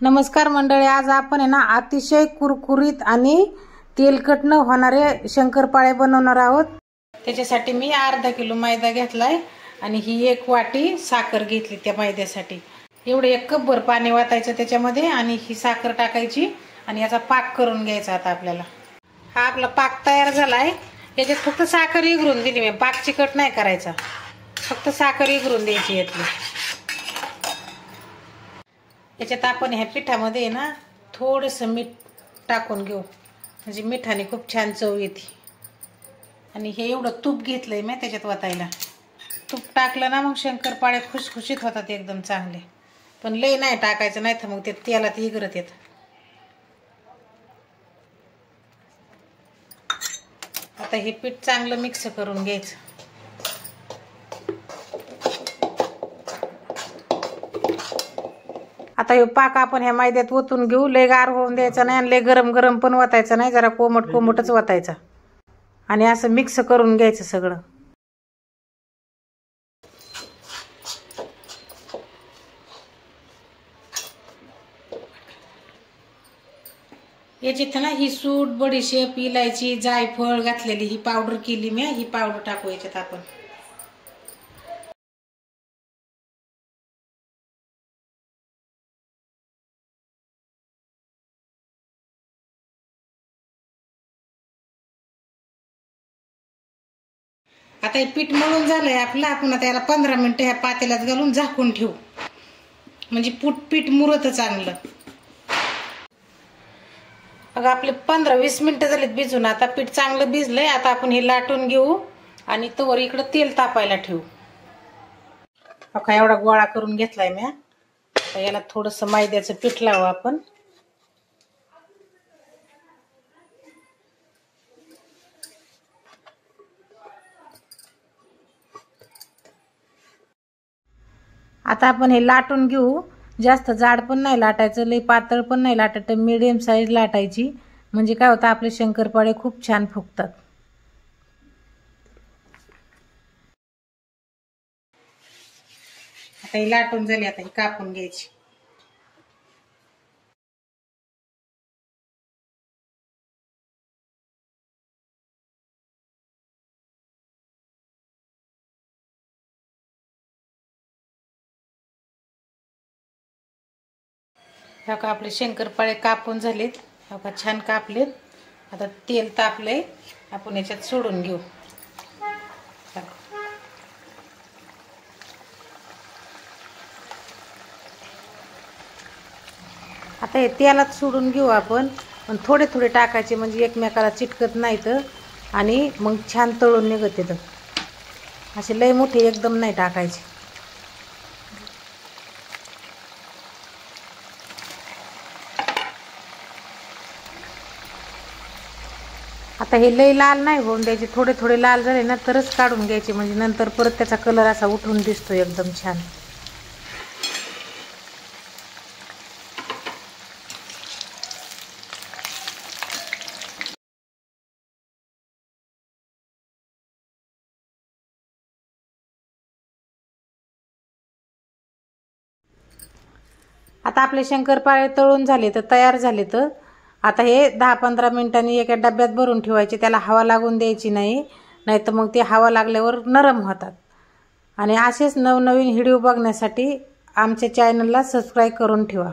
नमस्कार मंडळी, आज आपण आहे ना अतिशय कुरकुरीत आणि तेलकट न होणारे शंकरपाळे बनवणार आहोत। त्याच्यासाठी मी अर्धा किलो मैदा घेतलाय आणि ही 1 वाटी साखर घेतली त्या मैद्यासाठी। एवढे 1 कपभर पाणी वाटायचं त्याच्यामध्ये आणि ही साखर टाकायची आणि याचा पाक करून घ्यायचा। आता आपल्याला हा आपला पाक तयार झालाय। याच्यात फक्त साखर इगरून दिली मी, पाक चिकट नाही करायचा, फक्त साखर इगरून द्यायची यातली। याच्यात आपण ह्या पिठामध्ये ना थोडंसं मीठ टाकून घेऊ, म्हणजे मिठाने खूप छान चव येते। आणि हे एवढं तूप घेतलंय मी त्याच्यात वतायला। तूप टाकलं ना मग शंकरपाळे खुसखुशीत होतात एकदम चांगले, पण लय नाही टाकायचं, नाही तर मग ते तेलात इगरत येत। आता हे पीठ चांगलं मिक्स करून घ्यायचं। आता हे पाक आपण ह्या मैद्यात ओतून घेऊ। लय गार होऊन द्यायचा नाही आणि लय गरम गरम पण वतायचा नाही, जरा कोमट कोमटच वतायचा आणि असं मिक्स करून घ्यायचं सगळं। याच्यात ना ही सूट, बडीशेप, इलायची, जायफळ घातलेली ही पावडर केली मी, ही पावडर टाकू याच्यात आपण। आता हे पीठ मळून झालंय आपलं। आपण आता याला 15 मिनिटं ह्या पातेल्यात घालून झाकून ठेवू, म्हणजे पीठ मुरत चांगलं। बघा आपले 15-20 मिनिटं झालीत भिजून। आता पीठ चांगलं भिजलंय। आता आपण हे लाटून घेऊ आणि तवर इकडं तेल तापायला ठेवू। बघा एवढा गोळा करून घेतलाय मी। आता याला थोडंसं मैद्याचं पीठ लावू आपण। आता आपण हे लाटून घेऊ। जास्त जाड पण नाही लाटायचं, लई पातळ पण नाही लाटायचं, मीडियम साईज लाटायची, म्हणजे काय होतं आपले शंकरपाळे खूप छान फुगतात। आता हे लाटून झाली, आता हे कापून घ्यायची। ह्या का आपले शंकरपाळे कापून झालेत, ह्या का छान कापलेत। आता तेल तापलंय, आपण याच्यात सोडून घेऊ। आता हे तेलात सोडून घेऊ आपण, पण थोडे थोडे टाकायचे, म्हणजे एकमेकाला चिटकत नाहीत आणि मग छान तळून निघत येतं। असे लय मोठे एकदम नाही टाकायचे। आता हे लय लाल नाही होऊन द्यायचे, थोडे थोडे लाल झाले ना तरच काढून घ्यायचे, म्हणजे नंतर परत त्याचा कलर असा उठून दिसतो एकदम छान। आता आपले शंकरपाळे तळून झाले तर तयार झाले। तर आता हे 10-15 मिनिटांनी एका डब्यात भरून ठेवायचे, त्याला हवा लागून द्यायची नाही, नाहीतर मग ते हवा लागल्यावर नरम होतात। आणि असेच नवनवीन व्हिडिओ बघण्यासाठी आमच्या चॅनलला सबस्क्राईब करून ठेवा।